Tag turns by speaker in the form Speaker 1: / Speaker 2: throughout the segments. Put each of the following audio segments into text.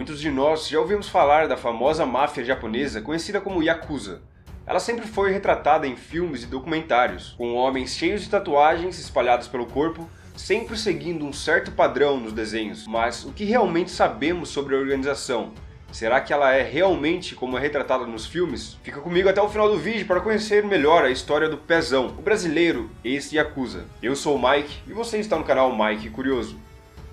Speaker 1: Muitos de nós já ouvimos falar da famosa máfia japonesa conhecida como Yakuza. Ela sempre foi retratada em filmes e documentários, com homens cheios de tatuagens espalhados pelo corpo, sempre seguindo um certo padrão nos desenhos. Mas o que realmente sabemos sobre a organização? Será que ela é realmente como é retratada nos filmes? Fica comigo até o final do vídeo para conhecer melhor a história do Pezão, o brasileiro ex-Yakuza. Eu sou o Mike e você está no canal Mike Curioso.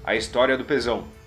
Speaker 1: A história do Pezão.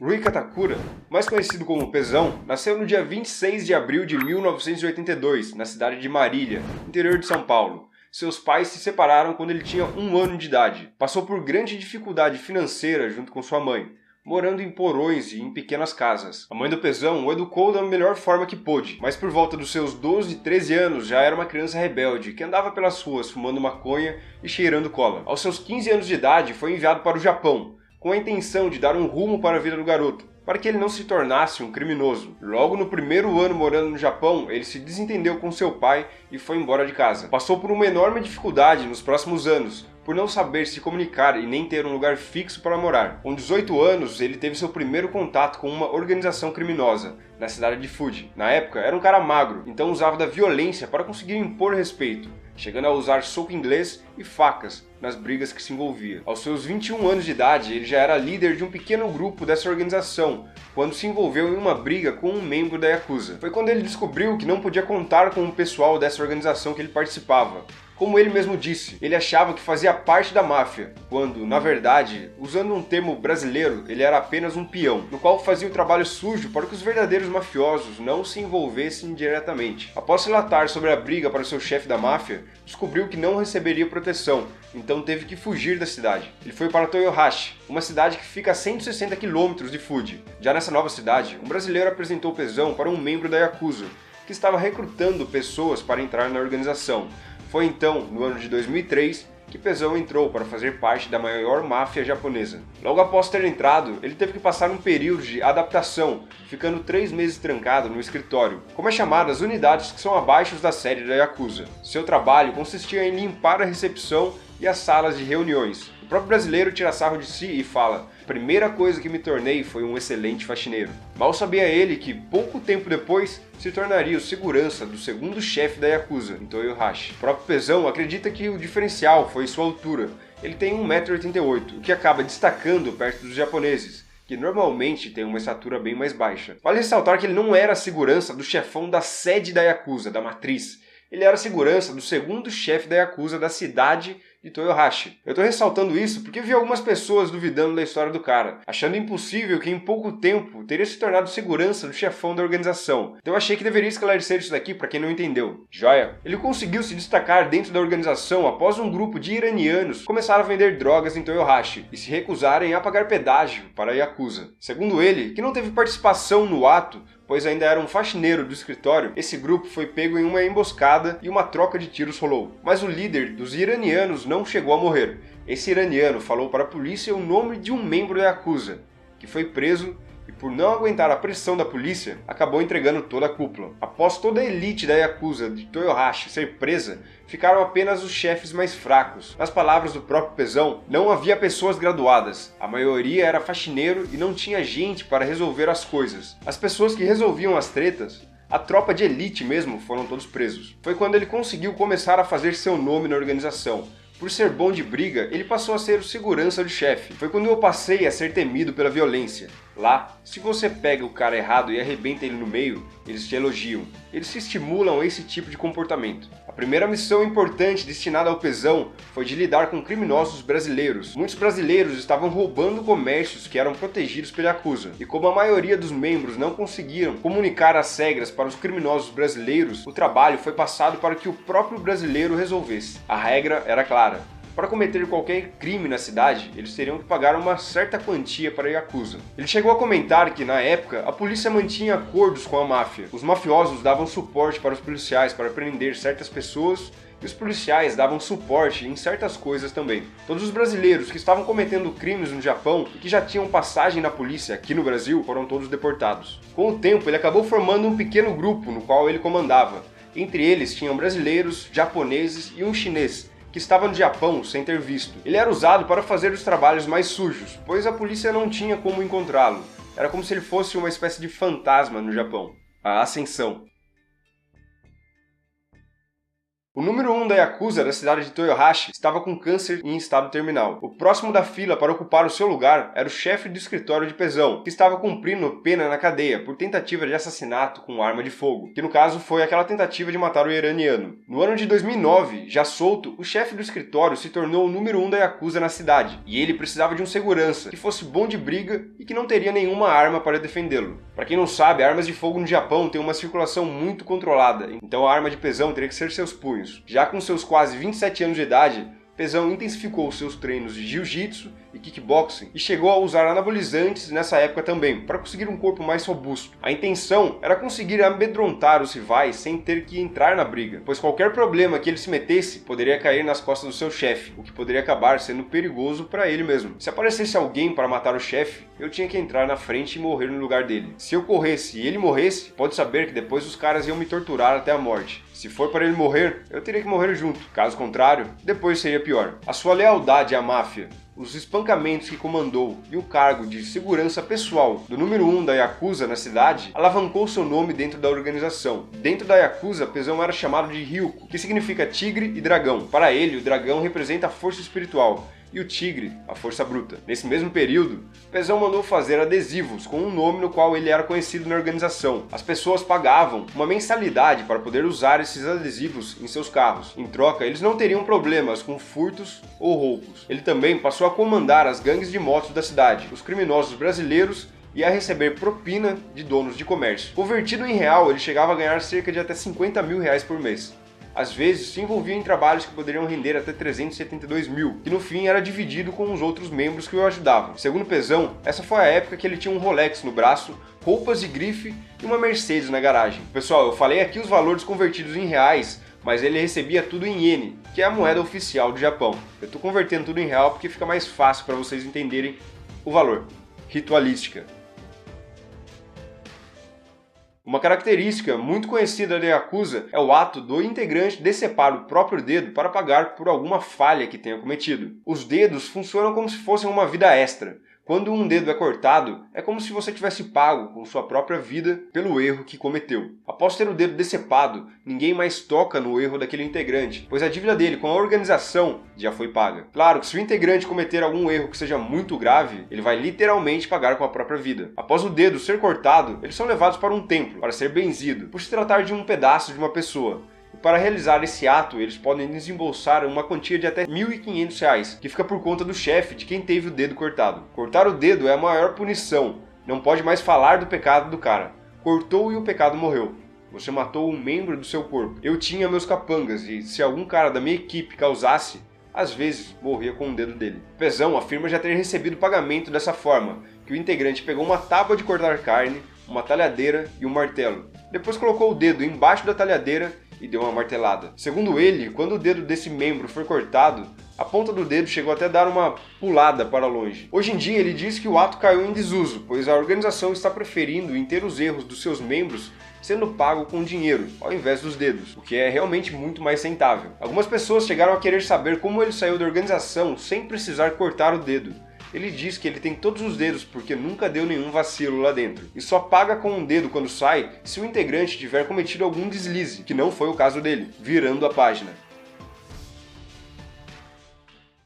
Speaker 1: Rui Katakura, mais conhecido como Pezão, nasceu no dia 26 de abril de 1982, na cidade de Marília, interior de São Paulo. Seus pais se separaram quando ele tinha 1 ano de idade. Passou por grande dificuldade financeira junto com sua mãe, morando em porões e em pequenas casas. A mãe do Pezão o educou da melhor forma que pôde, mas por volta dos seus 12, 13 anos já era uma criança rebelde que andava pelas ruas fumando maconha e cheirando cola. Aos seus 15 anos de idade foi enviado para o Japão, com a intenção de dar um rumo para a vida do garoto, para que ele não se tornasse um criminoso. Logo no primeiro ano morando no Japão, ele se desentendeu com seu pai e foi embora de casa. Passou por uma enorme dificuldade nos próximos anos, por não saber se comunicar e nem ter um lugar fixo para morar. Com 18 anos, ele teve seu primeiro contato com uma organização criminosa, na cidade de Fuji. Na época, era um cara magro, então usava da violência para conseguir impor respeito, chegando a usar soco inglês e facas nas brigas que se envolvia. Aos seus 21 anos de idade, ele já era líder de um pequeno grupo dessa organização, quando se envolveu em uma briga com um membro da Yakuza. Foi quando ele descobriu que não podia contar com o pessoal dessa organização que ele participava. Como ele mesmo disse, ele achava que fazia parte da máfia, quando, na verdade, usando um termo brasileiro, ele era apenas um peão, no qual fazia o trabalho sujo para que os verdadeiros mafiosos não se envolvessem diretamente. Após relatar sobre a briga para o seu chefe da máfia, descobriu que não receberia proteção, então teve que fugir da cidade. Ele foi para Toyohashi, uma cidade que fica a 160 km de Fuji. Já nessa nova cidade, um brasileiro apresentou o Pezão para um membro da Yakuza, que estava recrutando pessoas para entrar na organização. Foi então, no ano de 2003, que Pezão entrou para fazer parte da maior máfia japonesa. Logo após ter entrado, ele teve que passar um período de adaptação, ficando 3 meses trancado no escritório, como é chamado as unidades que são abaixo da sede da Yakuza. Seu trabalho consistia em limpar a recepção e as salas de reuniões. O próprio brasileiro tira sarro de si e fala: "A primeira coisa que me tornei foi um excelente faxineiro." Mal sabia ele que, pouco tempo depois, se tornaria o segurança do segundo chefe da Yakuza, em Toyohashi. O próprio Pezão acredita que o diferencial foi sua altura. Ele tem 1,88 m, o que acaba destacando perto dos japoneses, que normalmente tem uma estatura bem mais baixa. Vale ressaltar que ele não era a segurança do chefão da sede da Yakuza, da matriz. Ele era a segurança do segundo chefe da Yakuza da cidade de Toyohashi. Eu tô ressaltando isso porque vi algumas pessoas duvidando da história do cara, achando impossível que em pouco tempo teria se tornado segurança do chefão da organização. Então eu achei que deveria esclarecer isso daqui para quem não entendeu. Joia? Ele conseguiu se destacar dentro da organização após um grupo de iranianos começar a vender drogas em Toyohashi e se recusarem a pagar pedágio para a Yakuza. Segundo ele, que não teve participação no ato, pois ainda era um faxineiro do escritório, esse grupo foi pego em uma emboscada e uma troca de tiros rolou. Mas o líder dos iranianos não chegou a morrer. Esse iraniano falou para a polícia o nome de um membro da Yakuza, que foi preso e, por não aguentar a pressão da polícia, acabou entregando toda a cúpula. Após toda a elite da Yakuza de Toyohashi ser presa, ficaram apenas os chefes mais fracos. Nas palavras do próprio Pezão, não havia pessoas graduadas. A maioria era faxineiro e não tinha gente para resolver as coisas. As pessoas que resolviam as tretas, a tropa de elite mesmo, foram todos presos. Foi quando ele conseguiu começar a fazer seu nome na organização. Por ser bom de briga, ele passou a ser o segurança do chefe. Foi quando eu passei a ser temido pela violência. Lá, se você pega o cara errado e arrebenta ele no meio, eles te elogiam. Eles se estimulam a esse tipo de comportamento. A primeira missão importante destinada ao Pezão foi de lidar com criminosos brasileiros. Muitos brasileiros estavam roubando comércios que eram protegidos pela Yakuza. E como a maioria dos membros não conseguiram comunicar as regras para os criminosos brasileiros, o trabalho foi passado para que o próprio brasileiro resolvesse. A regra era clara. Para cometer qualquer crime na cidade, eles teriam que pagar uma certa quantia para a Yakuza. Ele chegou a comentar que, na época, a polícia mantinha acordos com a máfia. Os mafiosos davam suporte para os policiais para prender certas pessoas e os policiais davam suporte em certas coisas também. Todos os brasileiros que estavam cometendo crimes no Japão e que já tinham passagem na polícia aqui no Brasil foram todos deportados. Com o tempo, ele acabou formando um pequeno grupo no qual ele comandava. Entre eles tinham brasileiros, japoneses e um chinês, que estava no Japão sem ter visto. Ele era usado para fazer os trabalhos mais sujos, pois a polícia não tinha como encontrá-lo. Era como se ele fosse uma espécie de fantasma no Japão. A Ascensão. O número 1 da Yakuza da cidade de Toyohashi estava com câncer em estado terminal. O próximo da fila para ocupar o seu lugar era o chefe do escritório de Pezão, que estava cumprindo pena na cadeia por tentativa de assassinato com arma de fogo, que no caso foi aquela tentativa de matar o iraniano. No ano de 2009, já solto, o chefe do escritório se tornou o número 1 da Yakuza na cidade, e ele precisava de um segurança que fosse bom de briga e que não teria nenhuma arma para defendê-lo. Para quem não sabe, armas de fogo no Japão têm uma circulação muito controlada, então a arma de Pezão teria que ser seus punhos. Já com seus quase 27 anos de idade, Pezão intensificou seus treinos de jiu-jitsu e kickboxing e chegou a usar anabolizantes nessa época também, para conseguir um corpo mais robusto. A intenção era conseguir amedrontar os rivais sem ter que entrar na briga, pois qualquer problema que ele se metesse poderia cair nas costas do seu chefe, o que poderia acabar sendo perigoso para ele mesmo. Se aparecesse alguém para matar o chefe, eu tinha que entrar na frente e morrer no lugar dele. Se eu corresse e ele morresse, pode saber que depois os caras iam me torturar até a morte. Se for para ele morrer, eu teria que morrer junto. Caso contrário, depois seria pior. A sua lealdade à máfia, os espancamentos que comandou e o cargo de segurança pessoal do número 1 da Yakuza na cidade alavancou seu nome dentro da organização. Dentro da Yakuza, Pezão era chamado de Ryuko, que significa tigre e dragão. Para ele, o dragão representa a força espiritual e o tigre, a força bruta. Nesse mesmo período, Pezão mandou fazer adesivos com um nome no qual ele era conhecido na organização. As pessoas pagavam uma mensalidade para poder usar esses adesivos em seus carros. Em troca, eles não teriam problemas com furtos ou roubos. Ele também passou a comandar as gangues de motos da cidade, os criminosos brasileiros e a receber propina de donos de comércio. Convertido em real, ele chegava a ganhar cerca de até 50 mil reais por mês. Às vezes, se envolvia em trabalhos que poderiam render até 372 mil, que no fim era dividido com os outros membros que o ajudavam. Segundo Pezão, essa foi a época que ele tinha um Rolex no braço, roupas de grife e uma Mercedes na garagem. Pessoal, eu falei aqui os valores convertidos em reais, mas ele recebia tudo em iene, que é a moeda oficial do Japão. Eu estou convertendo tudo em real porque fica mais fácil para vocês entenderem o valor. Ritualística. Uma característica muito conhecida da Yakuza é o ato do integrante decepar o próprio dedo para pagar por alguma falha que tenha cometido. Os dedos funcionam como se fossem uma vida extra. Quando um dedo é cortado, é como se você tivesse pago com sua própria vida pelo erro que cometeu. Após ter o dedo decepado, ninguém mais toca no erro daquele integrante, pois a dívida dele com a organização já foi paga. Claro que se o integrante cometer algum erro que seja muito grave, ele vai literalmente pagar com a própria vida. Após o dedo ser cortado, eles são levados para um templo para ser benzido, por se tratar de um pedaço de uma pessoa. Para realizar esse ato, eles podem desembolsar uma quantia de até R$ 1.500, que fica por conta do chefe de quem teve o dedo cortado. Cortar o dedo é a maior punição. Não pode mais falar do pecado do cara. Cortou e o pecado morreu. Você matou um membro do seu corpo. Eu tinha meus capangas e se algum cara da minha equipe causasse, às vezes morria com o dedo dele. Pezão afirma já ter recebido pagamento dessa forma, que o integrante pegou uma tábua de cortar carne, uma talhadeira e um martelo. Depois colocou o dedo embaixo da talhadeira e deu uma martelada. Segundo ele, quando o dedo desse membro foi cortado, a ponta do dedo chegou até a dar uma pulada para longe. Hoje em dia, ele diz que o ato caiu em desuso, pois a organização está preferindo em ter os erros dos seus membros sendo pago com dinheiro, ao invés dos dedos, o que é realmente muito mais rentável. Algumas pessoas chegaram a querer saber como ele saiu da organização sem precisar cortar o dedo. Ele diz que ele tem todos os dedos porque nunca deu nenhum vacilo lá dentro, e só paga com um dedo quando sai se o integrante tiver cometido algum deslize, que não foi o caso dele, virando a página.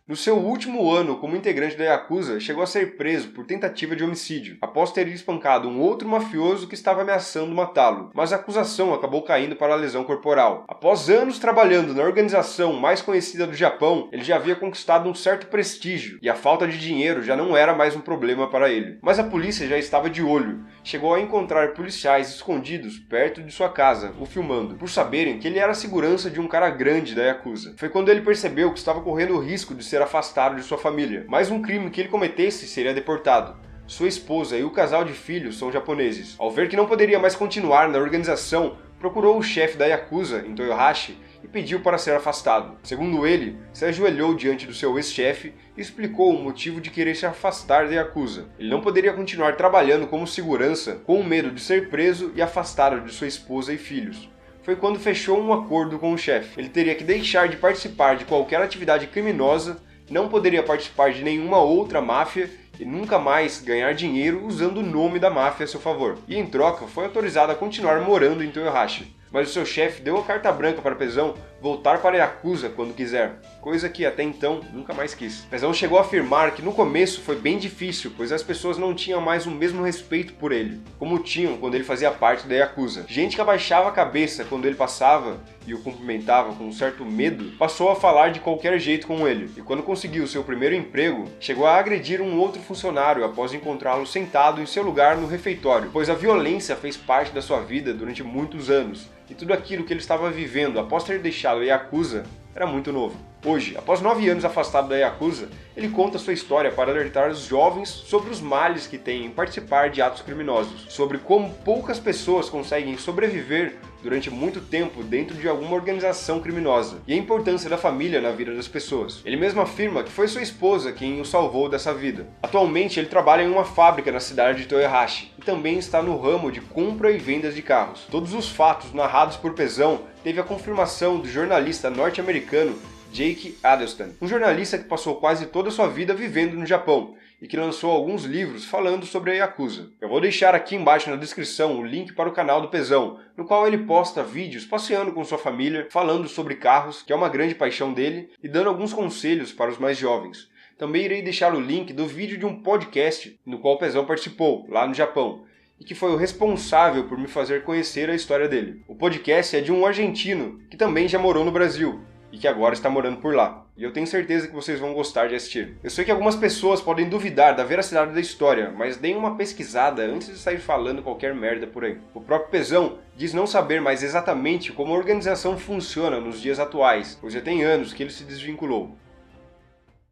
Speaker 1: No seu último ano como integrante da Yakuza, chegou a ser preso por tentativa de homicídio, após ter espancado um outro mafioso que estava ameaçando matá-lo, mas a acusação acabou caindo para a lesão corporal. Após anos trabalhando na organização mais conhecida do Japão, ele já havia conquistado um certo prestígio, e a falta de dinheiro já não era mais um problema para ele. Mas a polícia já estava de olho, chegou a encontrar policiais escondidos perto de sua casa, o filmando, por saberem que ele era a segurança de um cara grande da Yakuza. Foi quando ele percebeu que estava correndo o risco de ser afastado de sua família. Mais um crime que ele cometesse seria deportado. Sua esposa e o casal de filhos são japoneses. Ao ver que não poderia mais continuar na organização, procurou o chefe da Yakuza, em Toyohashi, e pediu para ser afastado. Segundo ele, se ajoelhou diante do seu ex-chefe e explicou o motivo de querer se afastar da Yakuza. Ele não poderia continuar trabalhando como segurança com o medo de ser preso e afastado de sua esposa e filhos. foi quando fechou um acordo com o chefe. Ele teria que deixar de participar de qualquer atividade criminosa, não poderia participar de nenhuma outra máfia e nunca mais ganhar dinheiro usando o nome da máfia a seu favor. E em troca, foi autorizado a continuar morando em Toyohashi. Mas o seu chefe deu a carta branca para Pezão voltar para Yakuza quando quiser, coisa que até então nunca mais quis. Pezão chegou a afirmar que no começo foi bem difícil, pois as pessoas não tinham mais o mesmo respeito por ele, como tinham quando ele fazia parte da Yakuza. Gente que abaixava a cabeça quando ele passava e o cumprimentava com um certo medo, passou a falar de qualquer jeito com ele, e quando conseguiu seu primeiro emprego, chegou a agredir um outro funcionário após encontrá-lo sentado em seu lugar no refeitório, pois a violência fez parte da sua vida durante muitos anos, e tudo aquilo que ele estava vivendo após ter deixado a Yakuza era muito novo. Hoje, após 9 anos afastado da Yakuza, ele conta sua história para alertar os jovens sobre os males que têm em participar de atos criminosos, sobre como poucas pessoas conseguem sobreviver durante muito tempo dentro de alguma organização criminosa, e a importância da família na vida das pessoas. Ele mesmo afirma que foi sua esposa quem o salvou dessa vida. Atualmente ele trabalha em uma fábrica na cidade de Toyohashi, e também está no ramo de compra e vendas de carros. Todos os fatos narrados por Pezão teve a confirmação do jornalista norte-americano Jake Adelstein, um jornalista que passou quase toda a sua vida vivendo no Japão e que lançou alguns livros falando sobre a Yakuza. Eu vou deixar aqui embaixo na descrição o link para o canal do Pezão, no qual ele posta vídeos passeando com sua família, falando sobre carros, que é uma grande paixão dele, e dando alguns conselhos para os mais jovens. Também irei deixar o link do vídeo de um podcast no qual o Pezão participou, lá no Japão, e que foi o responsável por me fazer conhecer a história dele. O podcast é de um argentino que também já morou no Brasil e que agora está morando por lá. E eu tenho certeza que vocês vão gostar de assistir. Eu sei que algumas pessoas podem duvidar da veracidade da história, mas deem uma pesquisada antes de sair falando qualquer merda por aí. O próprio Pezão diz não saber mais exatamente como a organização funciona nos dias atuais, pois já tem anos que ele se desvinculou.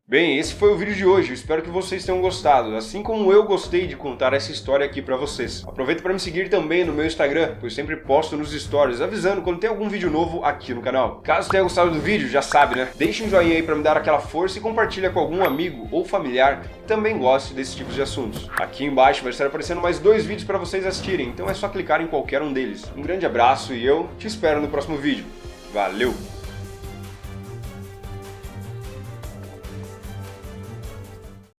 Speaker 1: Bem, esse foi o vídeo de hoje, eu espero que vocês tenham gostado, assim como eu gostei de contar essa história aqui pra vocês. Aproveita para me seguir também no meu Instagram, pois sempre posto nos stories avisando quando tem algum vídeo novo aqui no canal. Caso tenha gostado do vídeo, já sabe, né? Deixa um joinha aí pra me dar aquela força e compartilha com algum amigo ou familiar que também goste desse tipo de assuntos. Aqui embaixo vai estar aparecendo mais 2 vídeos para vocês assistirem, então é só clicar em qualquer um deles. Um grande abraço e eu te espero no próximo vídeo. Valeu!